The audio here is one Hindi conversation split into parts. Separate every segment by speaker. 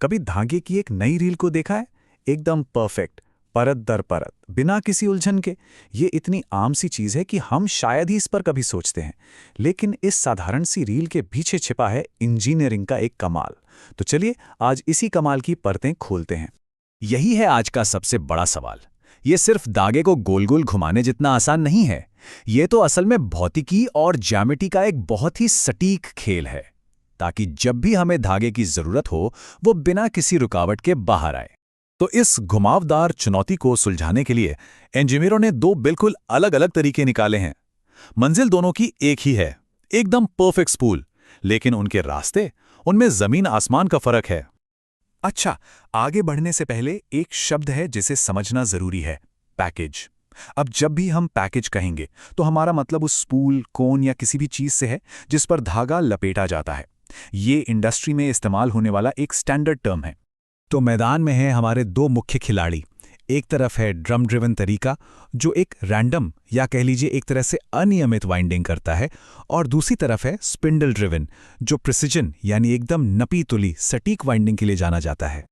Speaker 1: कभी धागे की एक नई रील को देखा है? एकदम परफेक्ट, परत दर परत, बिना किसी उलझन के। ये इतनी आम सी चीज है कि हम शायद ही इस पर कभी सोचते हैं, लेकिन इस साधारण सी रील के पीछे छिपा है इंजीनियरिंग का एक कमाल। तो चलिए आज इसी कमाल की परतें खोलते हैं।
Speaker 2: यही है आज का सबसे बड़ा सवाल। ये सिर्फ धागे को गोल गोल घुमाने जितना आसान नहीं है। ये तो असल में भौतिकी और ज्यामिति का एक बहुत ही सटीक खेल है, ताकि जब भी हमें धागे की जरूरत हो वो बिना किसी रुकावट के बाहर आए।
Speaker 3: तो इस घुमावदार चुनौती को सुलझाने के लिए इंजीनियरों ने दो बिल्कुल अलग अलग तरीके निकाले हैं। मंजिल दोनों की एक ही है, एकदम परफेक्ट स्पूल, लेकिन उनके रास्ते, उनमें जमीन आसमान का फर्क है।
Speaker 1: अच्छा, आगे बढ़ने से पहले एक शब्द है जिसे समझना जरूरी है, पैकेज। अब जब भी हम पैकेज कहेंगे तो हमारा मतलब उस स्पूल, कोन या किसी भी चीज से है जिस पर धागा लपेटा जाता है। ये इंडस्ट्री में इस्तेमाल होने वाला एक स्टैंडर्ड टर्म है।
Speaker 2: तो मैदान में हैं हमारे दो मुख्य खिलाड़ी। एक तरफ है ड्रम ड्रिवन तरीका, जो एक रैंडम या कह लीजिए एक तरह से अनियमित वाइंडिंग करता है, और दूसरी तरफ है स्पिंडल ड्रिवन, जो प्रिसिजन यानी एकदम नपी तुली सटीक वाइंडिंग के लिए जाना जाता है।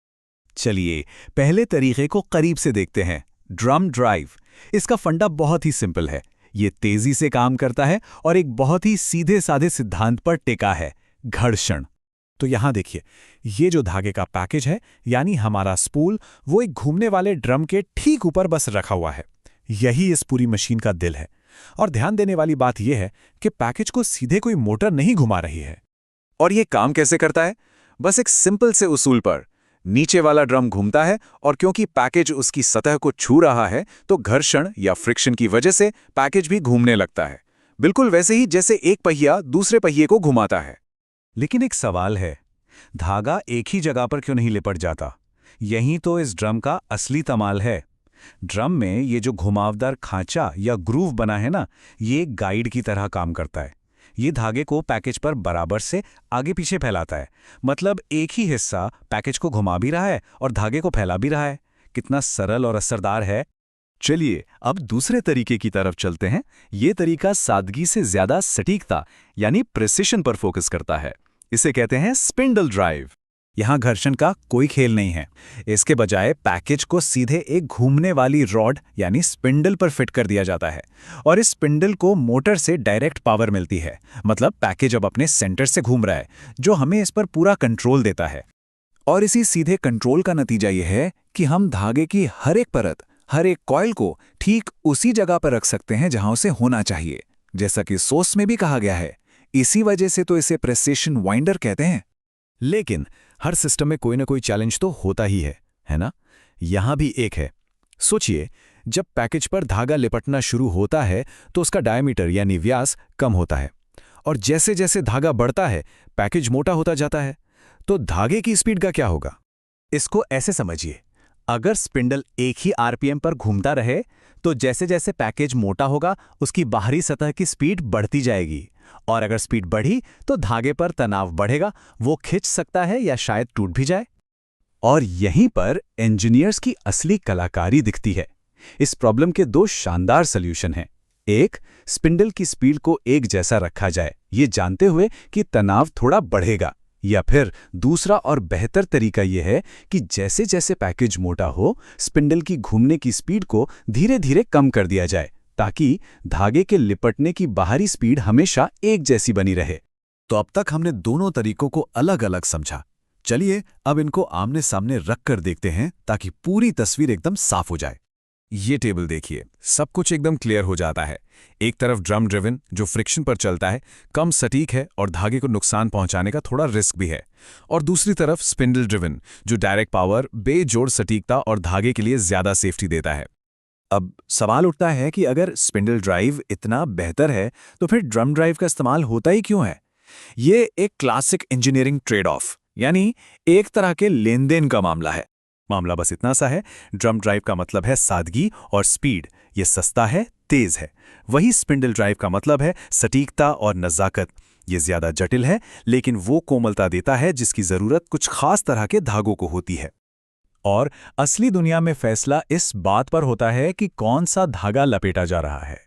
Speaker 3: चलिए पहले तरीके को करीब से देखते हैं, ड्रम ड्राइव। इसका फंडा बहुत ही सिंपल है। ये तेजी से काम करता है और एक बहुत ही सीधे साधे सिद्धांत पर टिका है, घर्षण।
Speaker 1: तो यहां देखिए, ये जो धागे का पैकेज है यानी हमारा स्पूल, वो एक घूमने वाले ड्रम के ठीक ऊपर बस रखा हुआ है। यही इस पूरी मशीन का दिल है। और ध्यान देने वाली बात यह है कि पैकेज को सीधे कोई मोटर नहीं घुमा रही है।
Speaker 3: और ये काम कैसे करता है? बस एक सिंपल से उसूल पर। नीचे वाला ड्रम घूमता है और क्योंकि पैकेज उसकी सतह को छू रहा है तो घर्षण या फ्रिक्शन की वजह से पैकेज भी घूमने लगता है, बिल्कुल वैसे ही जैसे एक पहिया दूसरे पहिए को घुमाता है।
Speaker 2: लेकिन एक सवाल है, धागा एक ही जगह पर क्यों नहीं लिपट जाता? यही तो इस ड्रम का असली कमाल है। ड्रम में ये जो घुमावदार खांचा या ग्रूव बना है ना, ये एक गाइड की तरह काम करता है। ये धागे को पैकेज पर बराबर से आगे पीछे फैलाता है। मतलब एक ही हिस्सा पैकेज को घुमा भी रहा है और धागे को फैला भी रहा है। कितना सरल और असरदार है।
Speaker 3: चलिए अब दूसरे तरीके की तरफ चलते हैं। ये तरीका सादगी से ज्यादा सटीकता यानी प्रिसिशन पर फोकस करता है। इसे कहते हैं स्पिंडल ड्राइव।
Speaker 1: यहां घर्षण का कोई खेल नहीं है। इसके बजाय पैकेज को सीधे एक घूमने वाली रॉड यानी स्पिंडल पर फिट कर दिया जाता है, और इस स्पिंडल को मोटर से डायरेक्ट पावर मिलती है। मतलब पैकेज अब अपने सेंटर से घूम रहा है, जो हमें इस पर पूरा कंट्रोल देता है। और इसी सीधे कंट्रोल का नतीजा यह है कि हम धागे की हर एक परत, हर एक कॉइल को ठीक उसी जगह पर रख सकते हैं जहां उसे होना चाहिए, जैसा कि सोर्स में भी कहा गया है। इसी वजह से तो इसे प्रिसिशन वाइंडर कहते हैं।
Speaker 2: लेकिन हर सिस्टम में कोई ना कोई चैलेंज तो होता ही है ना? यहां भी एक है। सोचिए, जब पैकेज पर धागा लिपटना शुरू होता है तो उसका डायमीटर यानी व्यास कम होता है, और जैसे जैसे धागा बढ़ता है पैकेज मोटा होता जाता है। तो धागे की स्पीड का क्या होगा?
Speaker 1: इसको ऐसे समझिए, अगर स्पिंडल एक ही आरपीएम पर घूमता रहे तो जैसे जैसे पैकेज मोटा होगा उसकी बाहरी सतह की स्पीड बढ़ती जाएगी, और अगर स्पीड बढ़ी तो धागे पर तनाव बढ़ेगा, वो खिंच सकता है या शायद टूट भी जाए।
Speaker 3: और यहीं पर इंजीनियर्स की असली कलाकारी दिखती है। इस प्रॉब्लम के दो शानदार सॉल्यूशन हैं। एक, स्पिंडल की स्पीड को एक जैसा रखा जाए, ये जानते हुए कि तनाव थोड़ा बढ़ेगा। या फिर दूसरा और बेहतर तरीका यह है कि जैसे जैसे पैकेज मोटा हो, स्पिंडल की घूमने की स्पीड को धीरे धीरे कम कर दिया जाए, ताकि धागे के लिपटने की बाहरी स्पीड हमेशा एक जैसी बनी रहे।
Speaker 1: तो अब तक हमने दोनों तरीकों को अलग अलग समझा। चलिए अब इनको आमने सामने रख कर देखते हैं ताकि पूरी तस्वीर एकदम साफ हो जाए। ये टेबल देखिए, सब कुछ एकदम क्लियर हो जाता है। एक तरफ ड्रम ड्रिवन जो फ्रिक्शन पर चलता है, कम सटीक है और धागे को नुकसान पहुंचाने का थोड़ा रिस्क भी है, और दूसरी तरफ स्पिंडल ड्रिवन जो डायरेक्ट पावर, बेजोड़ सटीकता और धागे के लिए ज्यादा सेफ्टी देता है। अब सवाल उठता है कि अगर स्पिंडल ड्राइव इतना बेहतर है तो फिर ड्रम ड्राइव का इस्तेमाल होता ही क्यों है? ये एक क्लासिक इंजीनियरिंग ट्रेड ऑफ यानी एक तरह के लेन देन का मामला है। मामला बस इतना सा है, ड्रम ड्राइव का मतलब है सादगी और स्पीड, ये सस्ता है, तेज है। वही स्पिंडल ड्राइव का मतलब है सटीकता और नज़ाकत, ये ज्यादा जटिल है लेकिन वो कोमलता देता है जिसकी जरूरत कुछ खास तरह के धागों को होती है। और असली दुनिया में फैसला इस बात पर होता है कि कौन सा धागा लपेटा जा रहा है।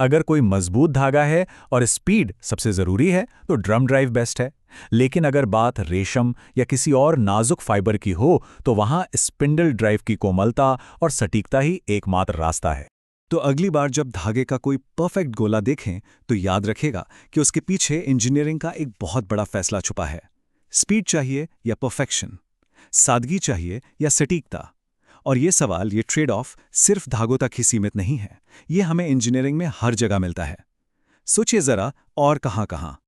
Speaker 2: अगर कोई मजबूत धागा है और स्पीड सबसे ज़रूरी है तो ड्रम ड्राइव बेस्ट है। लेकिन अगर बात रेशम या किसी और नाजुक फाइबर की हो तो वहाँ स्पिंडल ड्राइव की कोमलता और सटीकता ही एकमात्र रास्ता है।
Speaker 1: तो अगली बार जब धागे का कोई परफेक्ट गोला देखें तो याद रखेगा कि उसके पीछे इंजीनियरिंग का एक बहुत बड़ा फैसला छुपा है। स्पीड चाहिए या परफेक्शन, सादगी चाहिए या सटीकता। और ये सवाल, ये ट्रेड ऑफ सिर्फ धागों तक ही सीमित नहीं है, ये हमें इंजीनियरिंग में हर जगह मिलता है। सोचिए जरा, और कहाँ कहाँ।